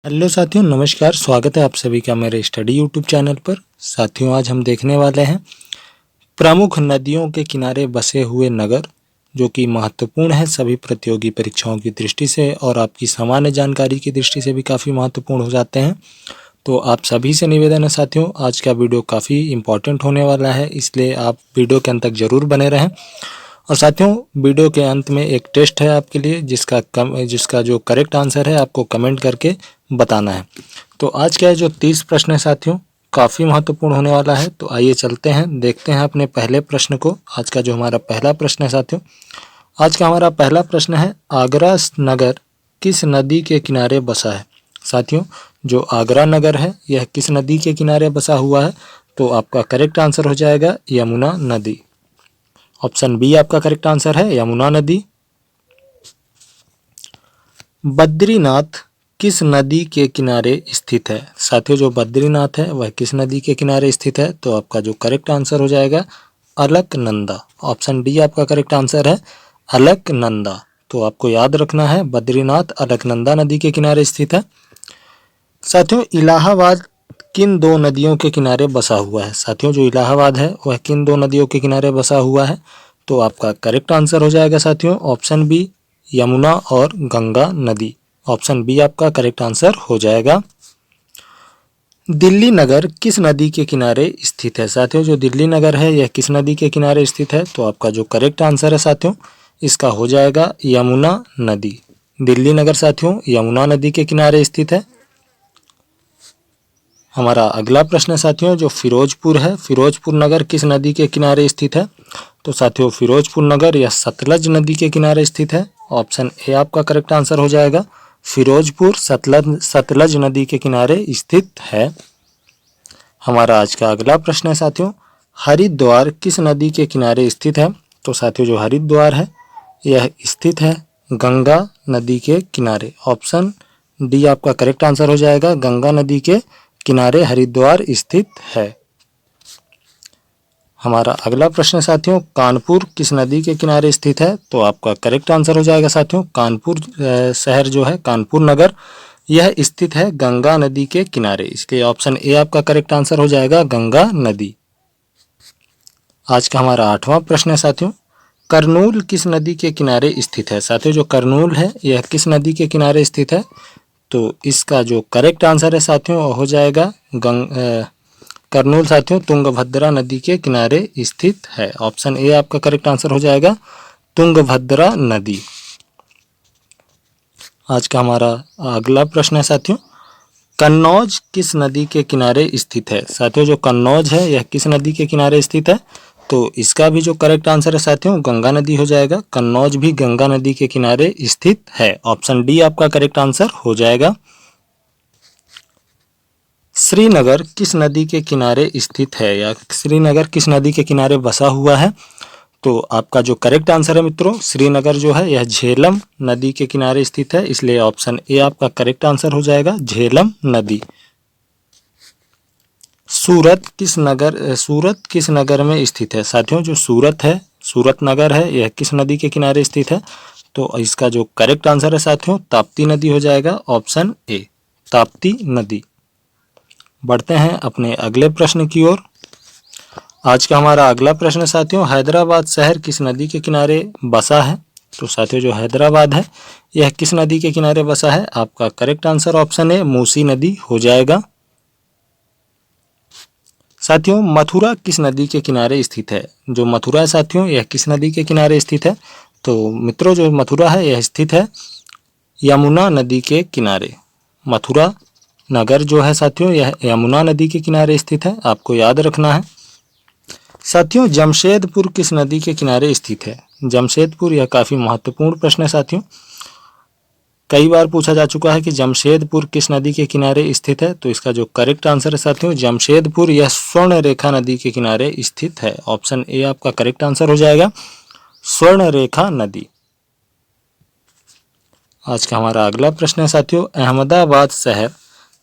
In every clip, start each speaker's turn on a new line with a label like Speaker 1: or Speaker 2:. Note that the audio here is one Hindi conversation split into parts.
Speaker 1: हेलो साथियों, नमस्कार। स्वागत है आप सभी का मेरे स्टडी यूट्यूब चैनल पर। साथियों, आज हम देखने वाले हैं प्रमुख नदियों के किनारे बसे हुए नगर, जो कि महत्वपूर्ण है सभी प्रतियोगी परीक्षाओं की दृष्टि से और आपकी सामान्य जानकारी की दृष्टि से भी काफ़ी महत्वपूर्ण हो जाते हैं। तो आप सभी से निवेदन है साथियों, आज का वीडियो काफ़ी इम्पोर्टेंट होने वाला है, इसलिए आप वीडियो के अंत तक जरूर बने रहें। और साथियों, वीडियो के अंत में एक टेस्ट है आपके लिए, जिसका जो करेक्ट आंसर है आपको कमेंट करके बताना है। तो आज का जो 30 प्रश्न है साथियों, काफ़ी महत्वपूर्ण होने वाला है। तो आइए चलते हैं, देखते हैं अपने पहले प्रश्न को। आज का जो हमारा पहला प्रश्न है साथियों, आज का हमारा पहला प्रश्न है, आगरा नगर किस नदी के किनारे बसा है। साथियों, जो आगरा नगर है यह किस नदी के किनारे बसा हुआ है? तो आपका करेक्ट आंसर हो जाएगा यमुना नदी। ऑप्शन बी आपका करेक्ट आंसर है, यमुना नदी। बद्रीनाथ किस नदी के किनारे स्थित है? साथियों, जो बद्रीनाथ है वह किस नदी के किनारे स्थित है? तो आपका जो करेक्ट आंसर हो जाएगा अलकनंदा। ऑप्शन डी आपका करेक्ट आंसर है, अलकनंदा। तो आपको याद रखना है, बद्रीनाथ अलकनंदा नदी के किनारे स्थित है। साथियों, इलाहाबाद किन दो नदियों के किनारे बसा हुआ है? साथियों, जो इलाहाबाद है वह किन दो नदियों के किनारे बसा हुआ है? तो आपका करेक्ट आंसर हो जाएगा साथियों, ऑप्शन बी, यमुना और गंगा नदी। ऑप्शन बी आपका करेक्ट आंसर हो जाएगा। दिल्ली नगर किस नदी के किनारे स्थित है? साथियों, जो दिल्ली नगर है यह किस नदी के किनारे स्थित है? तो आपका जो करेक्ट आंसर है साथियों, इसका हो जाएगा यमुना नदी। दिल्ली नगर साथियों यमुना नदी के किनारे स्थित है। हमारा अगला प्रश्न है साथियों, जो फिरोजपुर है, फिरोजपुर नगर किस नदी के किनारे स्थित है? तो साथियों, फिरोजपुर नगर यह सतलज नदी के किनारे स्थित है। ऑप्शन ए आपका करेक्ट आंसर हो जाएगा, फिरोजपुर सतलज नदी के किनारे स्थित है। हमारा आज का अगला प्रश्न है साथियों, हरिद्वार किस नदी के किनारे स्थित है? तो साथियों, जो हरिद्वार है यह स्थित है गंगा नदी के किनारे। ऑप्शन डी आपका करेक्ट आंसर हो जाएगा, गंगा नदी के किनारे हरिद्वार स्थित है। हमारा अगला प्रश्न साथियों, कानपुर किस नदी के किनारे स्थित है? तो आपका करेक्ट आंसर हो जाएगा साथियों, कानपुर शहर जो है, कानपुर नगर, यह स्थित है गंगा नदी के किनारे। इसलिए ऑप्शन ए आपका करेक्ट आंसर हो जाएगा, गंगा नदी। आज का हमारा 8वां प्रश्न है साथियों, करनूल किस नदी के किनारे स्थित है? साथियों, जो करनूल है यह किस नदी के किनारे स्थित है? तो इसका जो करेक्ट आंसर है साथियों हो जाएगा करनूल साथियों तुंगभद्रा नदी के किनारे स्थित है। ऑप्शन ए आपका करेक्ट आंसर हो जाएगा, तुंगभद्रा नदी। आज का हमारा अगला प्रश्न है साथियों, कन्नौज किस नदी के किनारे स्थित है? साथियों, जो कन्नौज है यह किस नदी के किनारे स्थित है? तो इसका भी जो करेक्ट आंसर है साथियों, गंगा नदी हो जाएगा। कन्नौज भी गंगा नदी के किनारे स्थित है। ऑप्शन डी आपका करेक्ट आंसर हो जाएगा। श्रीनगर किस नदी के किनारे स्थित है, या श्रीनगर किस नदी के किनारे बसा हुआ है? तो आपका जो करेक्ट आंसर है मित्रों, श्रीनगर जो है यह झेलम नदी के किनारे स्थित है। इसलिए ऑप्शन ए आपका करेक्ट आंसर हो जाएगा, झेलम नदी। सूरत किस नगर में स्थित है? साथियों, जो सूरत है, सूरत नगर है, यह किस नदी के किनारे स्थित है? तो इसका जो करेक्ट आंसर है साथियों, ताप्ती नदी हो जाएगा। ऑप्शन ए, ताप्ती नदी। बढ़ते हैं अपने अगले प्रश्न की ओर। आज का हमारा अगला प्रश्न साथियों, हैदराबाद शहर किस नदी के किनारे बसा है? तो साथियों, जो हैदराबाद है यह किस नदी के किनारे बसा है? आपका correct answer option A, Musi नदी हो जाएगा। साथियों, मथुरा किस नदी के किनारे स्थित है? जो मथुरा है साथियों यह किस नदी के किनारे स्थित है? तो मित्रों, जो मथुरा है यह स्थित है यमुना नदी के किनारे। मथुरा नगर जो है साथियों यह यमुना नदी के किनारे स्थित है, आपको याद रखना है। साथियों, जमशेदपुर किस नदी के किनारे स्थित है? जमशेदपुर यह काफी महत्वपूर्ण प्रश्न है साथियों, कई बार पूछा जा चुका है कि जमशेदपुर किस नदी के किनारे स्थित है। तो इसका जो करेक्ट आंसर है साथियों, जमशेदपुर यह स्वर्ण रेखा नदी के किनारे स्थित है। ऑप्शन ए आपका करेक्ट आंसर हो जाएगा, स्वर्ण रेखा नदी। आज का हमारा अगला प्रश्न है साथियों, अहमदाबाद शहर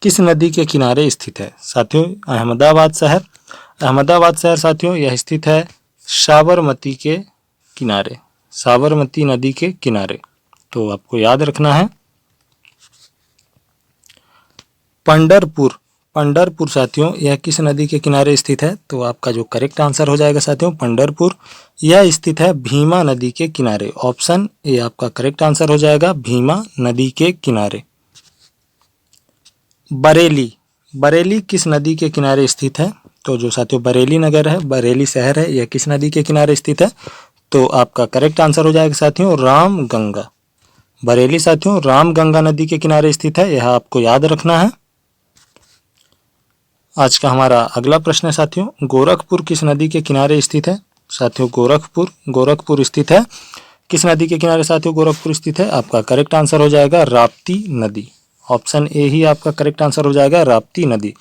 Speaker 1: किस नदी के किनारे स्थित है? साथियों, अहमदाबाद शहर साथियों यह स्थित है साबरमती के किनारे, साबरमती नदी के किनारे। तो आपको याद रखना है। पंढरपुर, पंढरपुर साथियों यह किस नदी के किनारे स्थित है? तो आपका जो करेक्ट आंसर हो जाएगा साथियों पंढरपुर, यह स्थित है भीमा नदी के किनारे। ऑप्शन ए आपका करेक्ट आंसर हो जाएगा, भीमा नदी के किनारे। बरेली, बरेली किस नदी के किनारे स्थित है? तो जो साथियों बरेली नगर है, बरेली शहर है, यह किस नदी के किनारे स्थित है? तो आपका करेक्ट आंसर हो जाएगा साथियों रामगंगा। बरेली साथियों रामगंगा नदी के किनारे स्थित है, यह आपको याद रखना है। आज का हमारा अगला प्रश्न है साथियों, गोरखपुर किस नदी के किनारे स्थित है? साथियों गोरखपुर, गोरखपुर स्थित है किस नदी के किनारे? साथियों गोरखपुर स्थित है, आपका करेक्ट आंसर हो जाएगा राप्ती नदी। ऑप्शन ए ही आपका करेक्ट आंसर हो जाएगा, राप्ती नदी।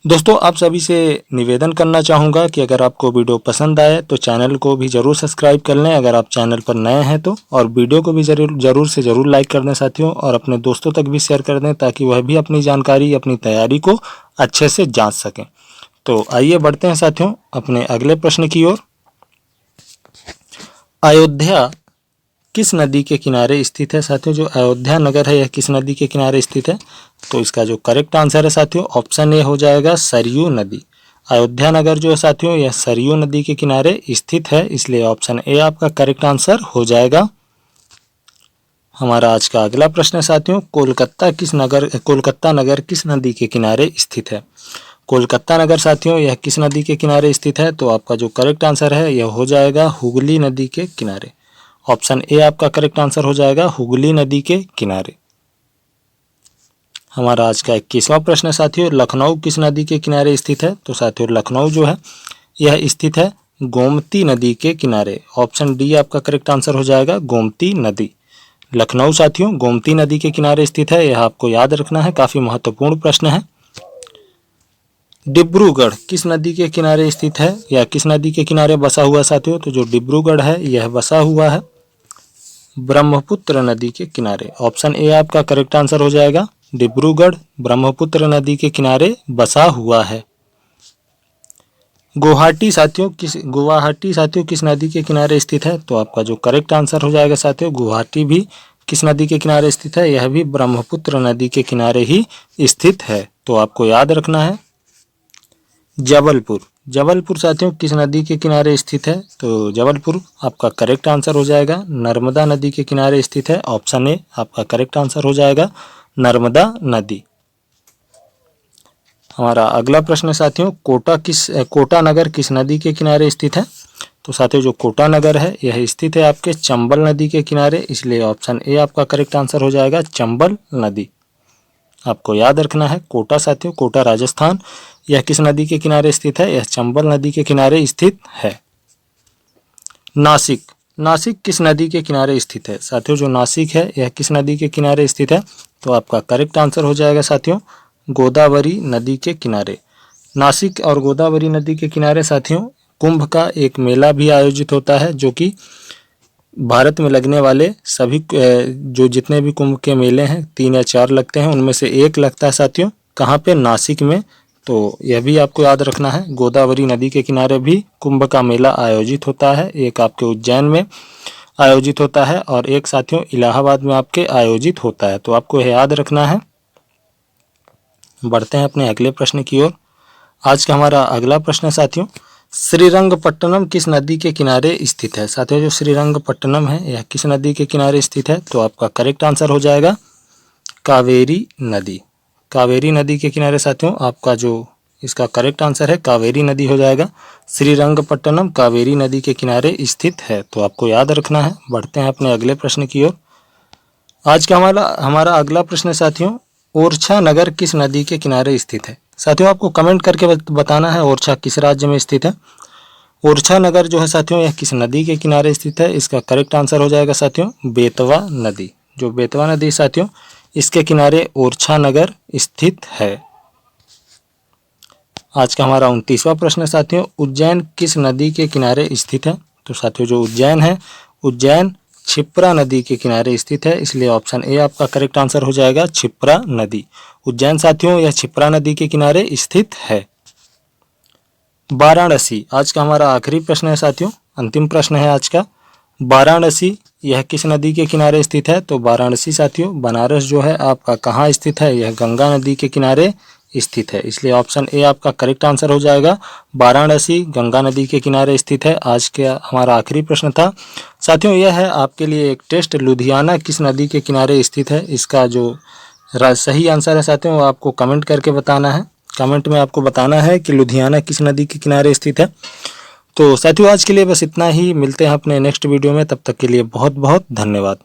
Speaker 1: दोस्तों आप सभी से निवेदन करना चाहूँगा कि अगर आपको वीडियो पसंद आए तो चैनल को भी ज़रूर सब्सक्राइब कर लें अगर आप चैनल पर नए हैं तो, और वीडियो को भी ज़रूर लाइक कर दें साथियों, और अपने दोस्तों तक भी शेयर कर दें ताकि वह भी अपनी जानकारी, अपनी तैयारी को अच्छे से जांच सकें। तो आइए बढ़ते हैं साथियों अपने अगले प्रश्न की ओर। अयोध्या किस नदी के किनारे स्थित है? साथियों जो अयोध्या नगर है यह किस नदी के किनारे स्थित है? तो इसका जो करेक्ट आंसर है साथियों ऑप्शन ए हो जाएगा सरयू नदी। अयोध्या नगर जो है साथियों यह सरयू नदी के किनारे स्थित है, इसलिए ऑप्शन ए आपका करेक्ट आंसर हो जाएगा। हमारा आज का अगला प्रश्न है साथियों, कोलकाता नगर किस नदी के किनारे स्थित है? कोलकाता नगर साथियों यह किस नदी के किनारे स्थित है? तो आपका जो करेक्ट आंसर है यह हो जाएगा हुगली नदी के किनारे। ऑप्शन ए आपका करेक्ट आंसर हो जाएगा हुगली नदी के किनारे। हमारा आज का 21वां प्रश्न है साथियों, लखनऊ किस नदी के किनारे स्थित है? तो साथियों लखनऊ जो है यह स्थित है गोमती नदी के किनारे। ऑप्शन डी आपका करेक्ट आंसर हो जाएगा गोमती नदी। लखनऊ साथियों गोमती नदी के किनारे स्थित है, यह आपको याद रखना है, काफी महत्वपूर्ण प्रश्न है। डिब्रूगढ़ किस नदी के किनारे स्थित है या किस नदी के किनारे बसा हुआ साथियों? तो जो डिब्रूगढ़ है यह बसा हुआ है ब्रह्मपुत्र नदी के किनारे। ऑप्शन ए आपका करेक्ट आंसर हो जाएगा, डिब्रूगढ़ ब्रह्मपुत्र नदी के किनारे बसा हुआ है। गुवाहाटी साथियों किस नदी के किनारे स्थित है? तो आपका जो करेक्ट आंसर हो जाएगा साथियों गुवाहाटी भी किस नदी के किनारे स्थित है? यह भी ब्रह्मपुत्र नदी के किनारे ही स्थित है, तो आपको याद रखना है। जबलपुर साथियों किस नदी के किनारे स्थित है? तो जबलपुर आपका करेक्ट आंसर हो जाएगा नर्मदा नदी के किनारे स्थित है। ऑप्शन ए आपका करेक्ट आंसर हो जाएगा नर्मदा नदी। हमारा अगला प्रश्न है साथियों, कोटा नगर किस नदी के किनारे स्थित है? तो साथियों जो कोटा नगर है यह स्थित है आपके चंबल नदी के किनारे, इसलिए ऑप्शन ए आपका करेक्ट आंसर हो जाएगा चंबल नदी। आपको याद रखना है कोटा साथियों, कोटा राजस्थान, यह किस नदी के किनारे स्थित है? यह चंबल नदी के किनारे स्थित है। नासिक किस नदी के किनारे स्थित है? साथियों जो नासिक है यह किस नदी के किनारे स्थित है? तो आपका करेक्ट आंसर हो जाएगा साथियों गोदावरी नदी के किनारे। नासिक और गोदावरी नदी के किनारे साथियों कुंभ का एक मेला भी आयोजित होता है, जो कि भारत में लगने वाले सभी जो जितने भी कुंभ के मेले हैं 3 या 4 लगते हैं, उनमें से एक लगता है साथियों कहाँ पे? नासिक में। तो यह भी आपको याद रखना है, गोदावरी नदी के किनारे भी कुंभ का मेला आयोजित होता है। एक आपके उज्जैन में आयोजित होता है और एक साथियों इलाहाबाद में आपके आयोजित होता है, तो आपको यह याद रखना है। बढ़ते हैं अपने अगले प्रश्न की ओर। आज का हमारा अगला प्रश्न है साथियों, श्रीरंगपट्टनम किस नदी के किनारे स्थित है? साथियों जो श्रीरंगपट्टनम है यह किस नदी के किनारे स्थित है? तो आपका करेक्ट आंसर हो जाएगा कावेरी नदी। कावेरी नदी के किनारे साथियों आपका जो इसका करेक्ट आंसर है कावेरी नदी हो जाएगा। श्रीरंगपट्टनम कावेरी नदी के किनारे स्थित है, तो आपको याद रखना है। बढ़ते हैं अपने अगले प्रश्न की ओर। आज का हमारा अगला प्रश्न है साथियों, ओरछा नगर किस नदी के किनारे स्थित है? साथियों आपको कमेंट करके बताना है ओरछा किस राज्य में स्थित है। ओरछा नगर जो है साथियों यह किस नदी के किनारे स्थित है? इसका करेक्ट आंसर हो जाएगा साथियों बेतवा नदी। जो बेतवा नदी साथियों इसके किनारे ओरछा नगर स्थित है। आज का हमारा 29वां प्रश्न है साथियों, उज्जैन किस नदी के किनारे स्थित है? तो साथियों जो उज्जैन है, उज्जैन क्षिप्रा नदी के किनारे स्थित है, इसलिए ऑप्शन ए आपका करेक्ट आंसर हो जाएगा क्षिप्रा नदी। उज्जैन साथियों यह क्षिप्रा नदी के किनारे स्थित है। वाराणसी आज का हमारा आखिरी प्रश्न है साथियों, अंतिम प्रश्न है आज का। वाराणसी यह किस नदी के किनारे स्थित है? तो वाराणसी साथियों बनारस जो है आपका कहाँ स्थित है? यह गंगा नदी के किनारे स्थित है, इसलिए ऑप्शन ए आपका करेक्ट आंसर हो जाएगा। वाराणसी गंगा नदी के किनारे स्थित है। आज के हमारा आखिरी प्रश्न था साथियों, यह है आपके लिए एक टेस्ट, लुधियाना किस नदी के किनारे स्थित है? इसका जो सही आंसर है साथियों वो आपको कमेंट करके बताना है। कमेंट में आपको बताना है कि लुधियाना किस नदी के किनारे स्थित है। तो साथियों आज के लिए बस इतना ही, मिलते हैं अपने नेक्स्ट वीडियो में, तब तक के लिए बहुत बहुत धन्यवाद।